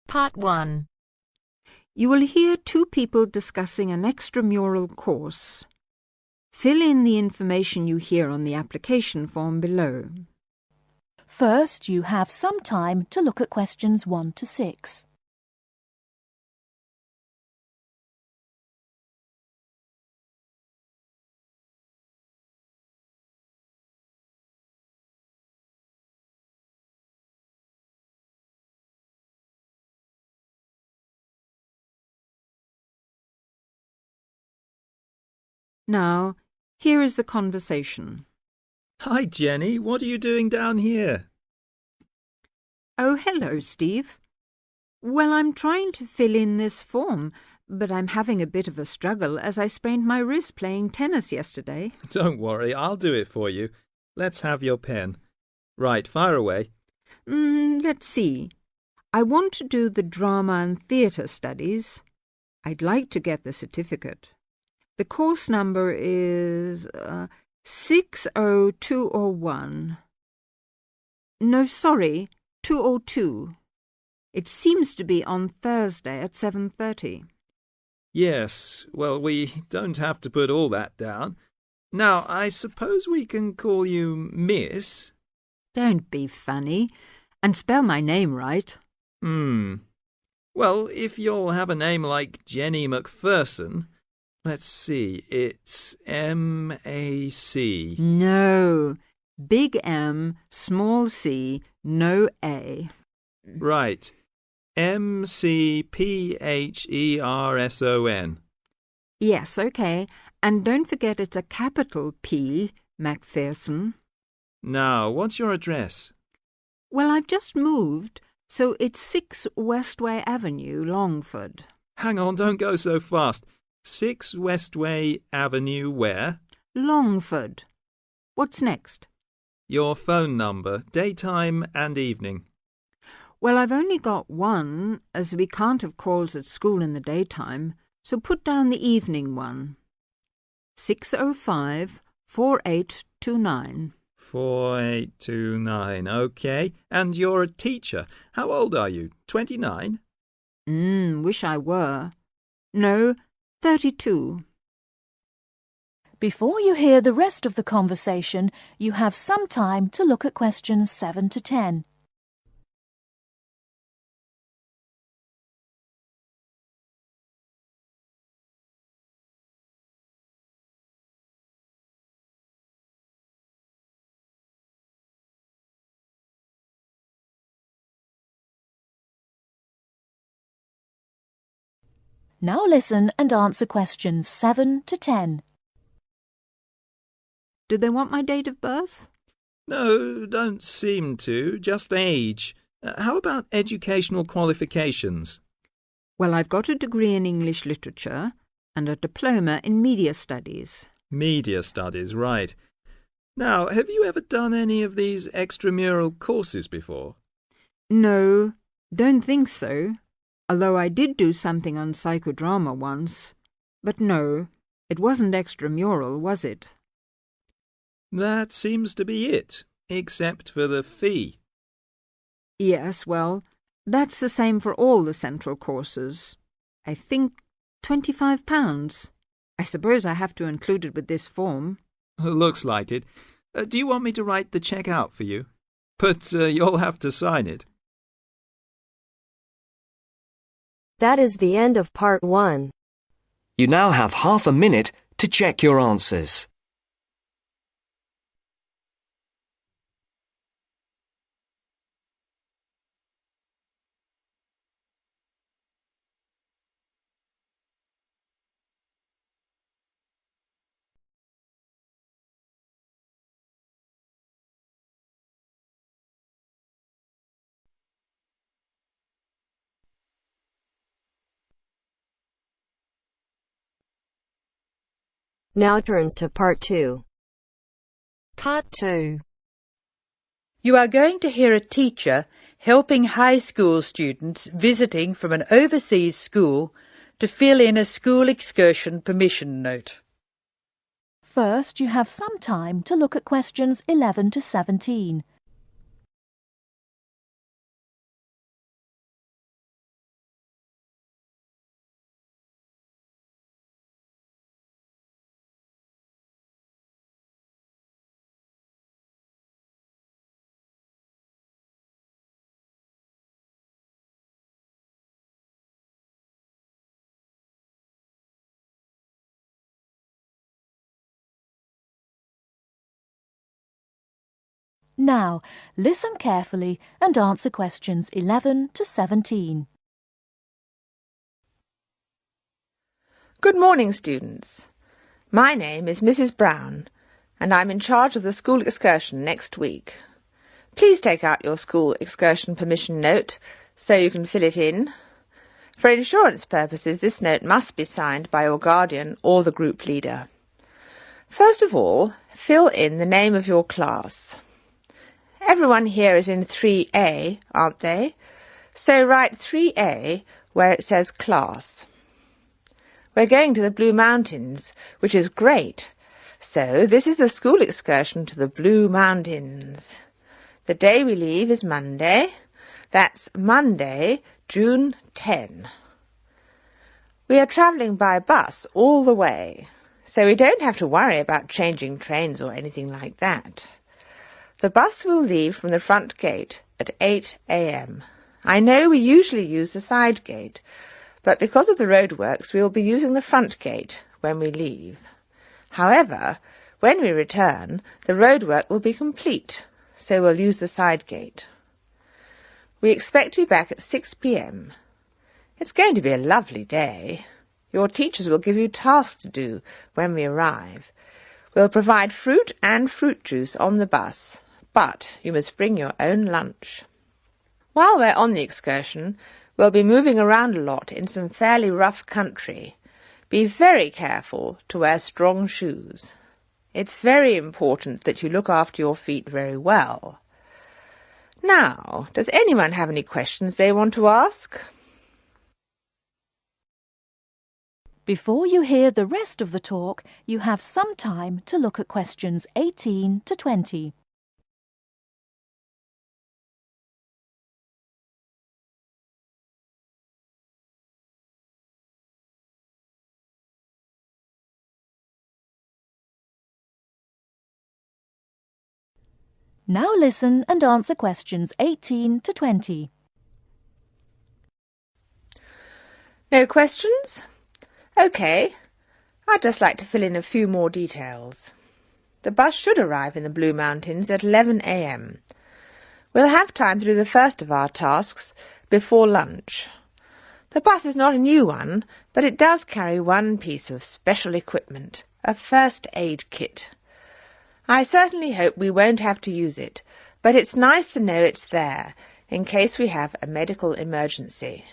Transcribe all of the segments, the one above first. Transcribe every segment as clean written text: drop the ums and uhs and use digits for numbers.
Part 1. You will hear two people discussing an extramural course. Fill in the information you hear on the application form below. First, you have some time to look at questions 1 to 6. Now, here is the conversation. Hi, Jenny. What are you doing down here? Oh, hello, Steve. Well, I'm trying to fill in this form, but I'm having a bit of a struggle as I sprained my wrist playing tennis yesterday. Don't worry, I'll do it for you. Let's have your pen. Right, fire away. Let's see. I want to do the drama and theatre studies. I'd like to get the certificate. The course number is 60201. No, sorry, 202. It seems to be on Thursday at 7:30. Yes, well, we don't have to put all that down. Now, I suppose we can call you Miss? Don't be funny, and spell my name right. Well, if you'll have a name like Jenny McPherson, let's see, it's M-A-C. No, big M, small c, no A. Right, M-C-P-H-E-R-S-O-N. Yes, okay, and don't forget it's a capital P, McPherson. Now, what's your address? Well, I've just moved, so it's 6 Westway Avenue, Longford. Hang on, don't go so fast. 6 Westway Avenue where? Longford. What's next? Your phone number, daytime and evening. Well, I've only got one, as we can't have calls at school in the daytime, so put down the evening one. 605-4829. 4829, OK. And you're a teacher. How old are you? 29? Wish I were. No, 32. Before you hear the rest of the conversation, you have some time to look at questions 7 to 10. Now listen and answer questions 7 to 10. Do they want my date of birth? No, don't seem to. Just age. How about educational qualifications? Well, I've got a degree in English literature and a diploma in media studies. Media studies, right. Now, have you ever done any of these extramural courses before? No, don't think so. Although I did do something on psychodrama once. But no, it wasn't extramural, was it? That seems to be it, except for the fee. Yes, well, that's the same for all the central courses. I think £25. I suppose I have to include it with this form. Looks like it. Do you want me to write the cheque out for you? But you'll have to sign it. That is the end of part 1. You now have half a minute to check your answers. Now turns to part 2. Part 2. You are going to hear a teacher helping high school students visiting from an overseas school to fill in a school excursion permission note. First, you have some time to look at questions 11 to 17. Now, listen carefully and answer questions 11 to 17. Good morning, students. My name is Mrs. Brown, and I'm in charge of the school excursion next week. Please take out your school excursion permission note so you can fill it in. For insurance purposes, this note must be signed by your guardian or the group leader. First of all, fill in the name of your class. Everyone here is in 3A, aren't they? So write 3A where it says class. We're going to the Blue Mountains, which is great. So this is the school excursion to the Blue Mountains. The day we leave is Monday. That's Monday, June 10. We are travelling by bus all the way, so we don't have to worry about changing trains or anything like that. The bus will leave from the front gate at 8 a.m. I know we usually use the side gate, but because of the roadworks we will be using the front gate when we leave. However, when we return, the roadwork will be complete, so we'll use the side gate. We expect to be back at 6 p.m. It's going to be a lovely day. Your teachers will give you tasks to do when we arrive. We'll provide fruit and fruit juice on the bus, but you must bring your own lunch. While we're on the excursion, we'll be moving around a lot in some fairly rough country. Be very careful to wear strong shoes. It's very important that you look after your feet very well. Now, does anyone have any questions they want to ask? Before you hear the rest of the talk, you have some time to look at questions 18 to 20. Now listen and answer questions 18 to 20. No questions? OK. I'd just like to fill in a few more details. The bus should arrive in the Blue Mountains at 11 a.m. We'll have time to do the first of our tasks before lunch. The bus is not a new one, but it does carry one piece of special equipment, a first aid kit. I certainly hope we won't have to use it, but it's nice to know it's there in case we have a medical emergency.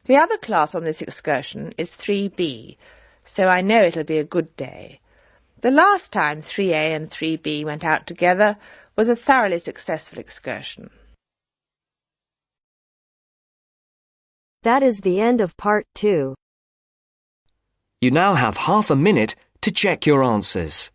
The other class on this excursion is 3B, so I know it'll be a good day. The last time 3A and 3B went out together was a thoroughly successful excursion. That is the end of part 2. You now have half a minute to check your answers.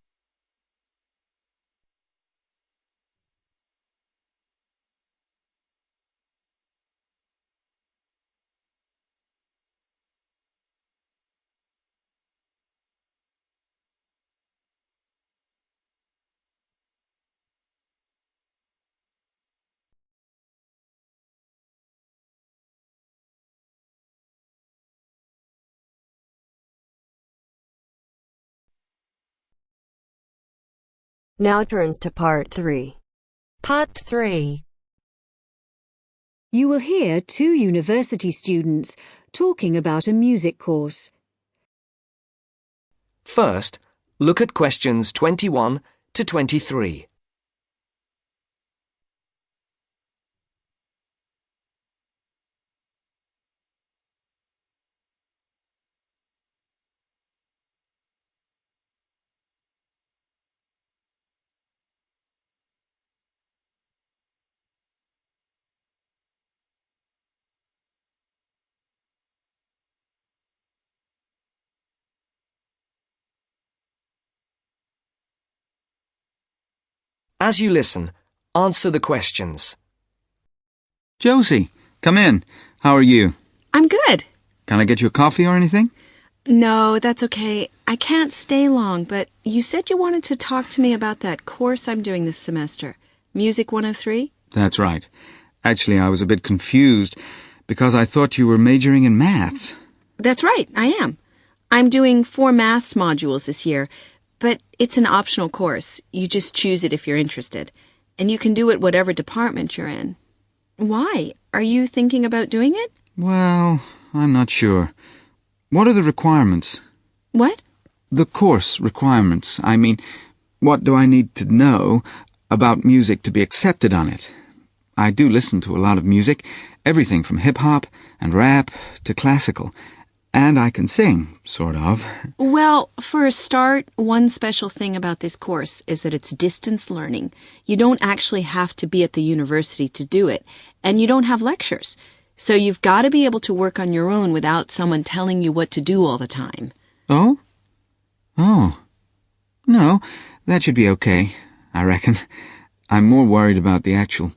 Now turns to part 3. Part 3. You will hear two university students talking about a music course. First, look at questions 21 to 23. As you listen, answer the questions. Josie, come in. How are you? I'm good. Can I get you a coffee or anything? No, that's okay. I can't stay long, but you said you wanted to talk to me about that course I'm doing this semester, Music 103? That's right. Actually, I was a bit confused because I thought you were majoring in maths. That's right, I am. I'm doing 4 maths modules this year, but it's an optional course. You just choose it if you're interested, and you can do it whatever department you're in. Why? Are you thinking about doing it? Well, I'm not sure. What are the requirements? What? The course requirements. I mean, what do I need to know about music to be accepted on it? I do listen to a lot of music, everything from hip-hop and rap to classical. And I can sing, sort of. Well, for a start, one special thing about this course is that it's distance learning. You don't actually have to be at the university to do it, and you don't have lectures. So you've got to be able to work on your own without someone telling you what to do all the time. Oh? Oh. No, that should be okay, I reckon. I'm more worried about the actual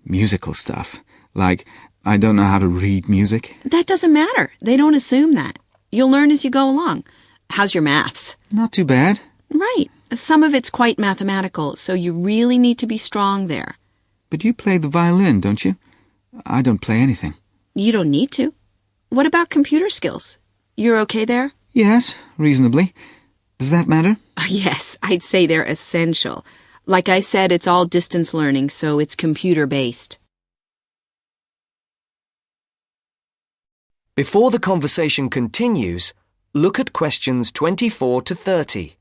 musical stuff. Like, I don't know how to read music. That doesn't matter. They don't assume that. You'll learn as you go along. How's your maths? Not too bad. Right. Some of it's quite mathematical, so you really need to be strong there. But you play the violin, don't you? I don't play anything. You don't need to. What about computer skills? You're okay there? Yes, reasonably. Does that matter? Yes, I'd say they're essential. Like I said, it's all distance learning, so it's computer-based. Before the conversation continues, look at questions 24 to 30.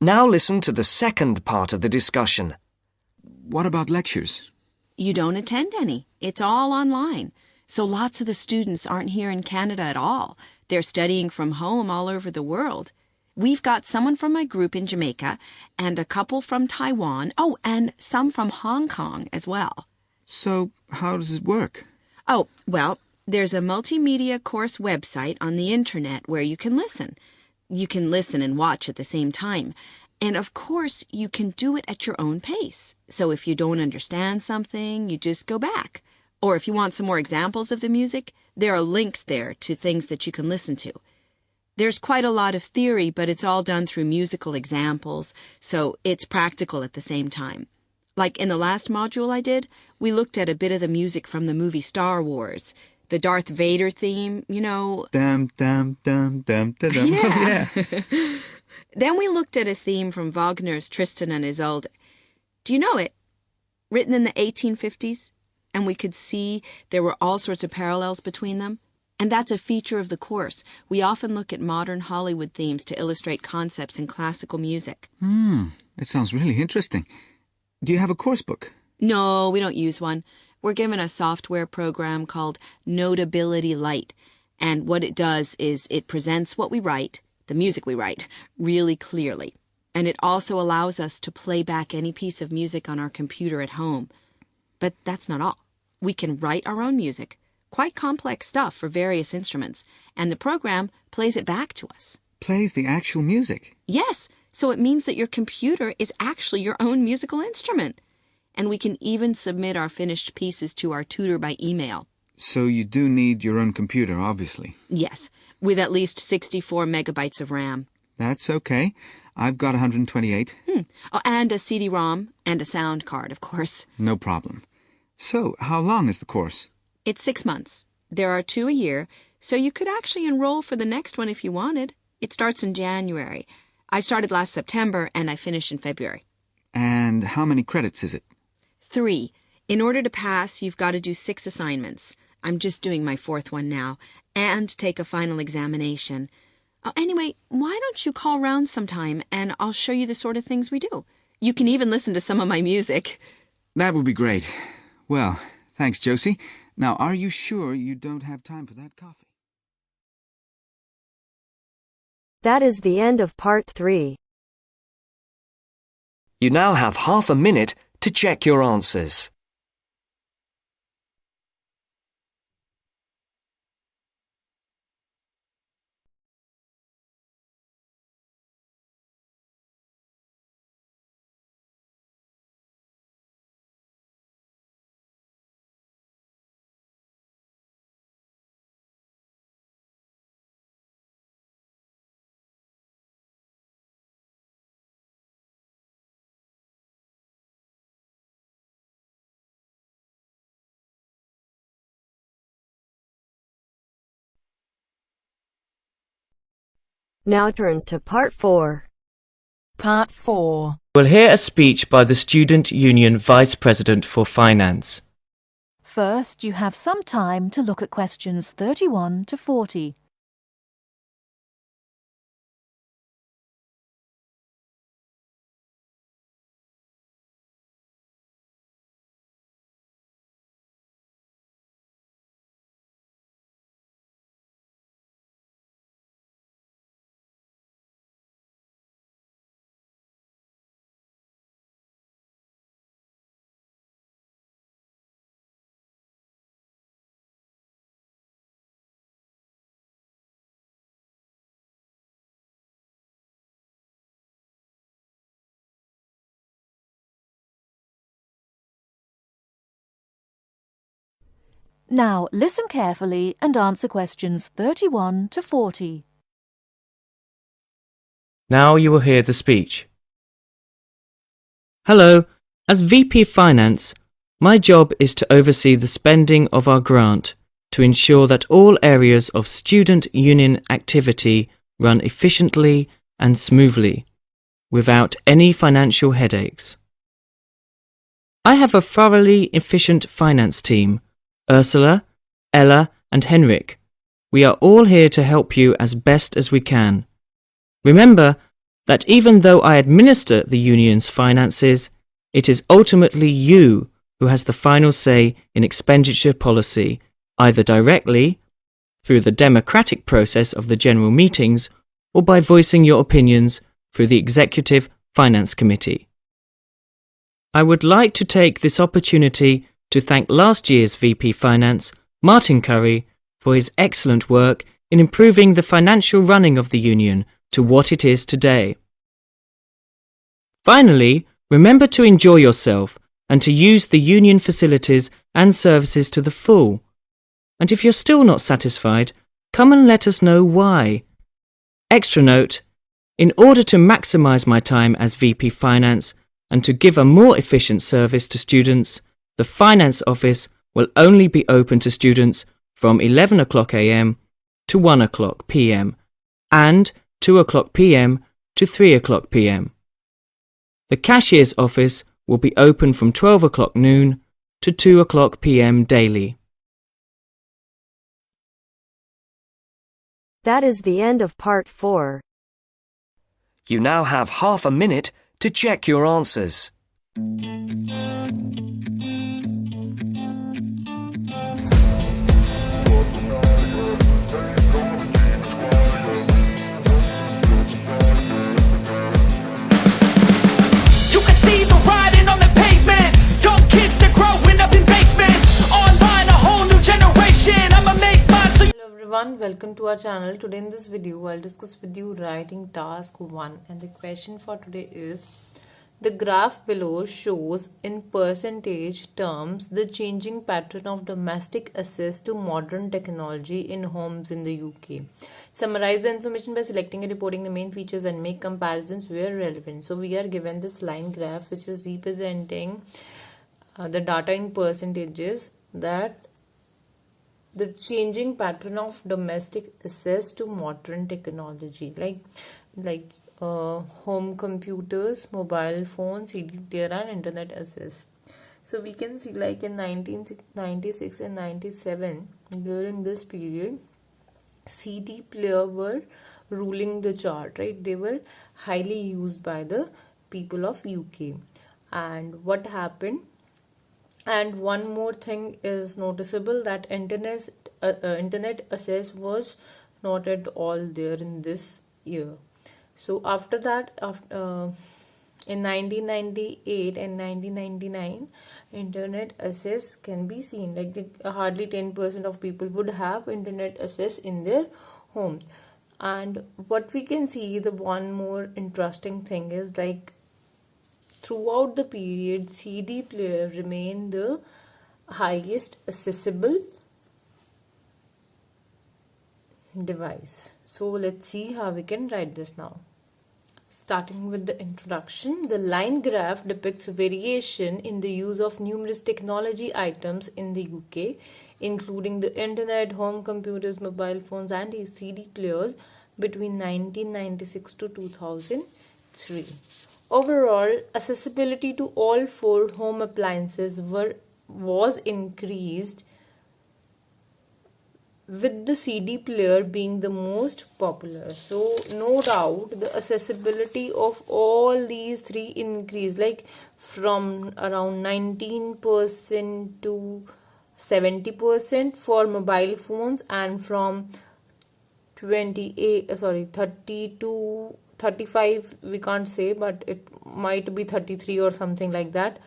Now listen to the second part of the discussion. What about lectures? You don't attend any. It's all online. So lots of the students aren't here in Canada at all. They're studying from home all over the world. We've got someone from my group in Jamaica and a couple from Taiwan. Oh, and some from Hong Kong as well. So, how does it work? Oh, well, there's a multimedia course website on the internet where you can listen. You can listen and watch at the same time. And of course, you can do it at your own pace. So if you don't understand something, you just go back. Or if you want some more examples of the music, there are links there to things that you can listen to. There's quite a lot of theory, but it's all done through musical examples, so it's practical at the same time. Like in the last module I did, we looked at a bit of the music from the movie Star Wars. The Darth Vader theme, you know. Dum, dum, dum, dum, dum, dum. Yeah. Yeah. Then we looked at a theme from Wagner's Tristan and Isolde. Do you know it? Written in the 1850s. And we could see there were all sorts of parallels between them. And that's a feature of the course. We often look at modern Hollywood themes to illustrate concepts in classical music. It sounds really interesting. Do you have a course book? No, we don't use one. We're given a software program called Notability Lite, and what it does is it presents what we write, the music we write, really clearly. And it also allows us to play back any piece of music on our computer at home. But that's not all. We can write our own music, quite complex stuff for various instruments, and the program plays it back to us. Plays the actual music? Yes, so it means that your computer is actually your own musical instrument. And we can even submit our finished pieces to our tutor by email. So you do need your own computer, obviously. Yes, with at least 64 megabytes of RAM. That's okay. I've got 128. Oh, and a CD-ROM and a sound card, of course. No problem. So, how long is the course? It's 6 months. There are 2 a year, so you could actually enroll for the next one if you wanted. It starts in January. I started last September and I finish in February. And how many credits is it? 3. In order to pass, you've got to do 6 assignments. I'm just doing my 4th one now. And take a final examination. Anyway, why don't you call round sometime and I'll show you the sort of things we do. You can even listen to some of my music. That would be great. Well, thanks, Josie. Now, are you sure you don't have time for that coffee? That is the end of part 3. You now have half a minute to check your answers. Now turns to part 4. Part 4. We'll hear a speech by the Student Union Vice President for Finance. First, you have some time to look at questions 31 to 40. Now listen carefully and answer questions 31 to 40. Now you will hear the speech. Hello, as VP Finance, my job is to oversee the spending of our grant to ensure that all areas of student union activity run efficiently and smoothly, without any financial headaches. I have a thoroughly efficient finance team. Ursula, Ella and Henrik. We are all here to help you as best as we can. Remember that even though I administer the union's finances, it is ultimately you who has the final say in expenditure policy, either directly, through the democratic process of the general meetings, or by voicing your opinions through the Executive Finance Committee. I would like to take this opportunity to thank last year's VP Finance, Martin Curry, for his excellent work in improving the financial running of the union to what it is today. Finally, remember to enjoy yourself and to use the union facilities and services to the full. And if you're still not satisfied, come and let us know why. Extra note, in order to maximise my time as VP Finance and to give a more efficient service to students, the Finance Office will only be open to students from 11 o'clock a.m. to 1 o'clock p.m. and 2 o'clock p.m. to 3 o'clock p.m. The Cashier's Office will be open from 12 o'clock noon to 2 o'clock p.m. daily. That is the end of part 4. You now have half a minute to check your answers. Welcome to our channel. Today in this video I'll discuss with you writing task 1, and the question for today is: the graph below shows in percentage terms the changing pattern of domestic access to modern technology in homes in the UK. Summarize the information by selecting and reporting the main features and make comparisons where relevant. So we are given this line graph which is representing the data in percentages, that the changing pattern of domestic access to modern technology, like home computers, mobile phones, CD-player and internet access. So we can see, like in 1996 and 97, during this period, CD player were ruling the chart, right? They were highly used by the people of UK. And what happened? And one more thing is noticeable, that internet access was not at all there in this year. So after that, in 1998 and 1999, internet access can be seen, like hardly 10% of people would have internet access in their home. And what we can see, the one more interesting thing is, like, throughout the period, CD player remained the highest accessible device. So let's see how we can write this now. Starting with the introduction, the line graph depicts variation in the use of numerous technology items in the UK, including the internet, home computers, mobile phones, and CD players between 1996 to 2003. Overall, accessibility to all 4 home appliances was increased, with the CD player being the most popular. So no doubt the accessibility of all these 3 increased, like from around 19% to 70% for mobile phones, and from 30 to 35, we can't say, but it might be 33 or something like that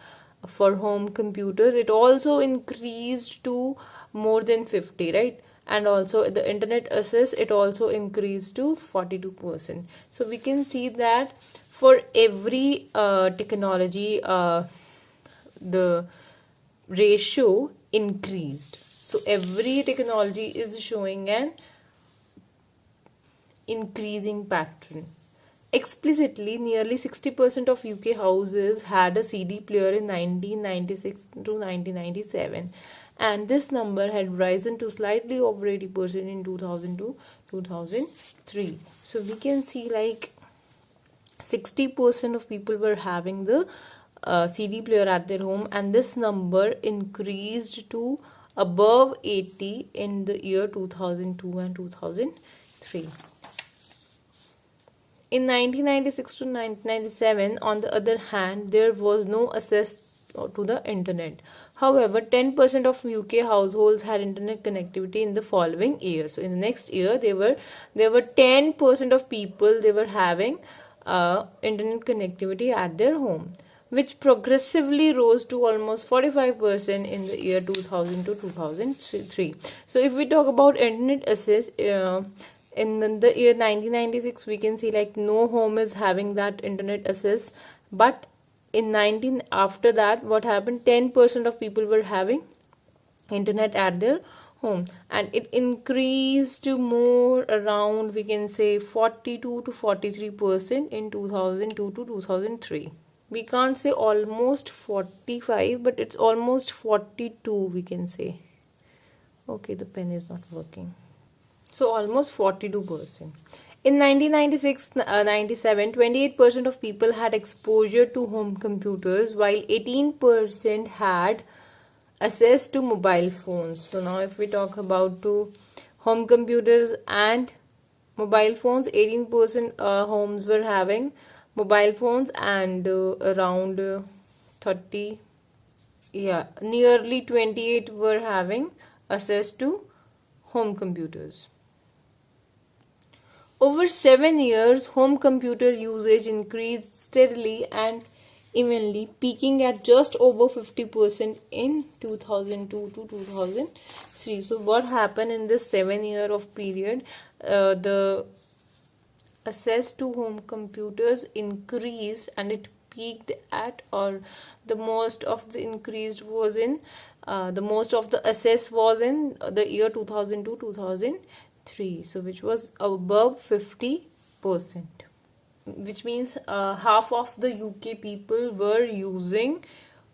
for home computers. It also increased to more than 50, right? And also the internet access, it also increased to 42%. So we can see that for every technology, the ratio increased. So every technology is showing an increasing pattern. Explicitly, nearly 60% of UK houses had a CD player in 1996 to 1997, and this number had risen to slightly over 80% in 2002 2003. So we can see, like, 60% of people were having the CD player at their home, and this number increased to above 80 in the year 2002 and 2003. In 1996 to 1997, on the other hand, there was no access to the internet. However, 10% of UK households had internet connectivity in the following year. So in the next year, there were 10% of people, they were having internet connectivity at their home, which progressively rose to almost 45% in the year 2000 to 2003. So if we talk about internet access, in the year 1996, we can see, like, no home is having that internet access, but after that, what happened, 10% of people were having internet at their home, and it increased to more around, we can say, 42 to 43% in 2002 to 2003. We can't say almost 45, but it's almost 42, we can say. Okay, the pen is not working. So almost 42%. In 1996-97, 28% of people had exposure to home computers, while 18% had access to mobile phones. So now if we talk about home computers and mobile phones, 18% homes were having mobile phones, and around 30, nearly 28 were having access to home computers. Over 7 years, home computer usage increased steadily and evenly, peaking at just over 50% in 2002 to 2003. So what happened in this 7-year of period? The access to home computers increased, and it peaked at, or the most of the increased was in, the most of the access was in the year 2002 2003, so which was above 50%, which means half of the UK people were using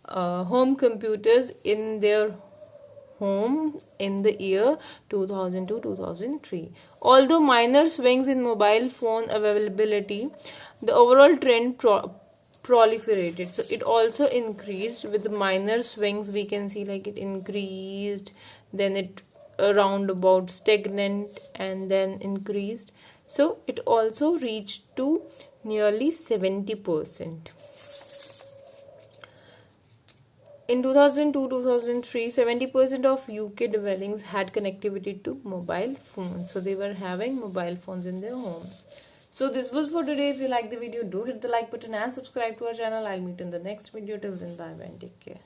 home computers in their home in the year 2002-2003. Although minor swings in mobile phone availability, the overall trend proliferated. So it also increased with the minor swings. We can see, like, it increased, then it around about stagnant, and then increased. So it also reached to nearly 70%. In 2002-2003, 70% of UK dwellings had connectivity to mobile phones. So they were having mobile phones in their home. So this was for today. If you like the video, do hit the like button and subscribe to our channel. I'll meet in the next video. Till then, bye bye and take care.